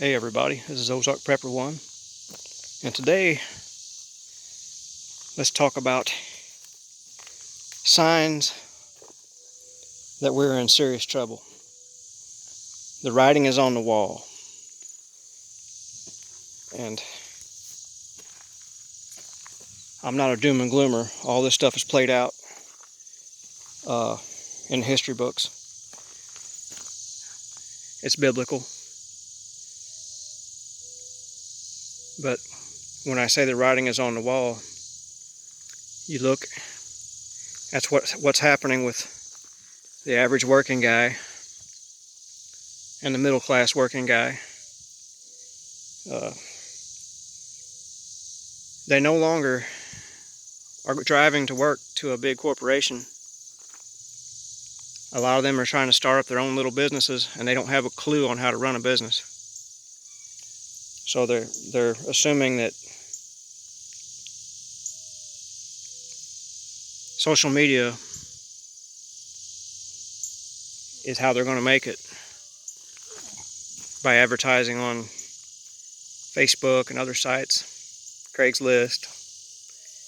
Hey everybody, this is Ozark Prepper 1, and today let's talk about signs that we're in serious trouble. The writing is on the wall, and I'm not a doom and gloomer. All this stuff is played out in the history books. It's biblical, but when I say the writing is on the wall, you look, that's what's happening with the average working guy and the middle class working guy. They no longer are driving to work to a big corporation. A lot of them are trying to start up their own little businesses, and they don't have a clue on how to run a business. So they're assuming that social media is how they're going to make it, by advertising on Facebook and other sites, Craigslist,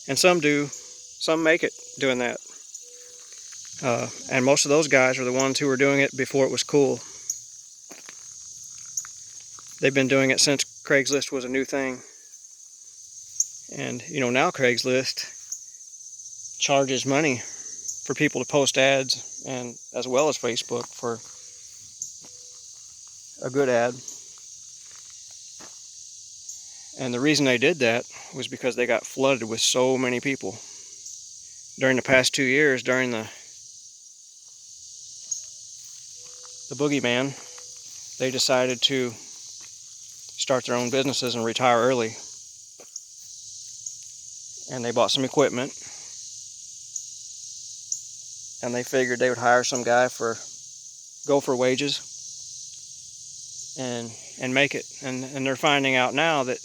and some do. Some make it doing that. And most of those guys are the ones who were doing it before it was cool. They've been doing it since Craigslist was a new thing. And now Craigslist charges money for people to post ads, and as well as Facebook for a good ad. And the reason they did that was because they got flooded with so many people. During the past 2 years, during the boogeyman, they decided to start their own businesses and retire early. And they bought some equipment, and they figured they would hire some guy for gopher wages and make it. And they're finding out now that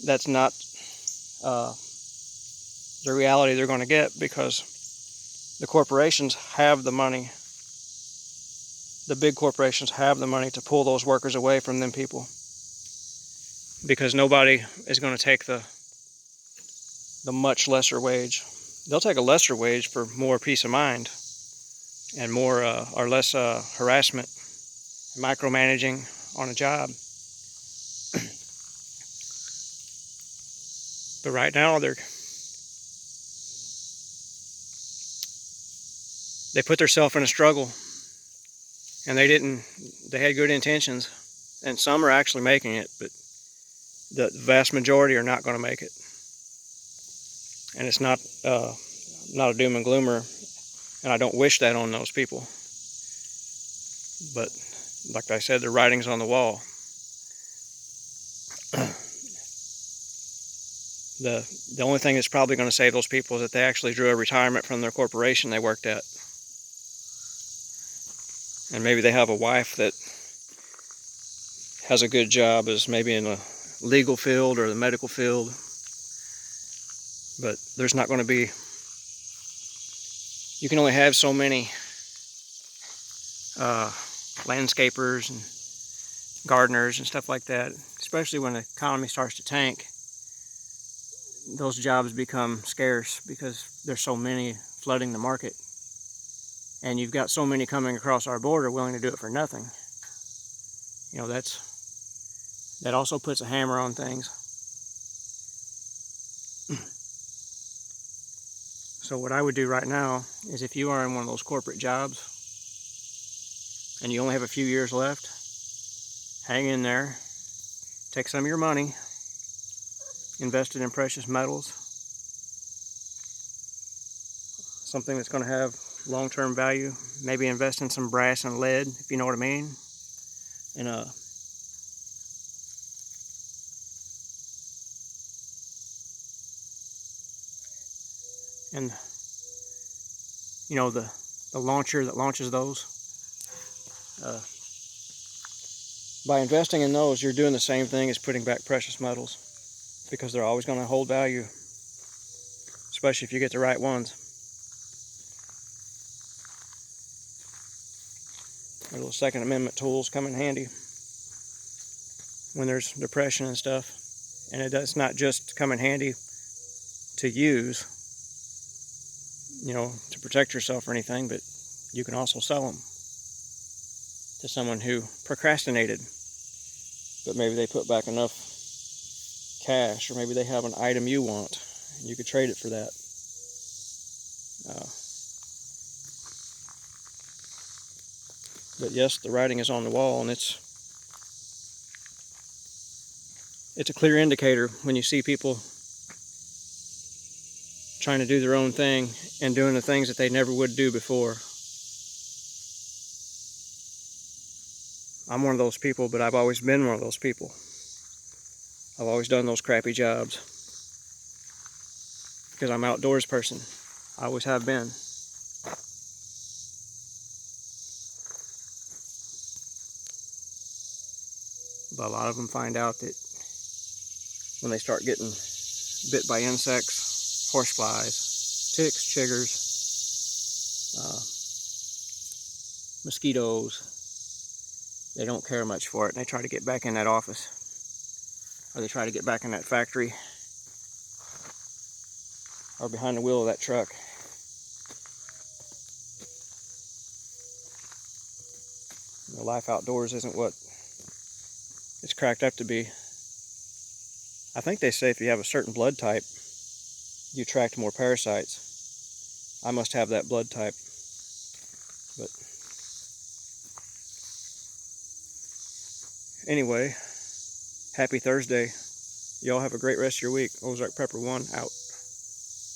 that's not the reality they're going to get, because the corporations have the money. The big corporations have the money to pull those workers away from them people, because nobody is going to take the much lesser wage. They'll take a lesser wage for more peace of mind and more or less harassment, micromanaging on a job. But right now they put themselves in a struggle, and they had good intentions, and some are actually making it, but the vast majority are not going to make it. And it's not a doom and gloomer, and I don't wish that on those people. But like I said, the writing's on the wall. The only thing that's probably going to save those people is that they actually drew a retirement from their corporation they worked at. And maybe they have a wife that has a good job, is maybe in the legal field or the medical field. But there's not going to be, you can only have so many landscapers and gardeners and stuff like that, especially when the economy starts to tank. Those jobs become scarce because there's so many flooding the market, and you've got so many coming across our border willing to do it for nothing. That also puts a hammer on things. So what I would do right now is, if you are in one of those corporate jobs and you only have a few years left, hang in there, take some of your money, invest it in precious metals, something that's going to have long-term value. Maybe invest in some brass and lead, if you know what I mean. And the launcher that launches those, by investing in those, you're doing the same thing as putting back precious metals, because they're always going to hold value, especially if you get the right ones. A little Second Amendment tools come in handy. when there's depression and stuff. And it's not just come in handy to use, to protect yourself or anything, but you can also sell them to someone who procrastinated, but maybe they put back enough cash, or maybe they have an item you want, and you could trade it for that. But yes, the writing is on the wall, and it's a clear indicator when you see people trying to do their own thing and doing the things that they never would do before. I'm one of those people, but I've always been one of those people. I've always done those crappy jobs because I'm an outdoors person. I always have been. But a lot of them find out that when they start getting bit by insects, horseflies, ticks, chiggers, mosquitoes, they don't care much for it, and they try to get back in that office, or they try to get back in that factory, or behind the wheel of that truck. Life outdoors isn't what it's cracked up to be. I think they say if you have a certain blood type, you attract more parasites. I must have that blood type. But anyway, happy Thursday. Y'all have a great rest of your week. Ozark Prepper 1 out.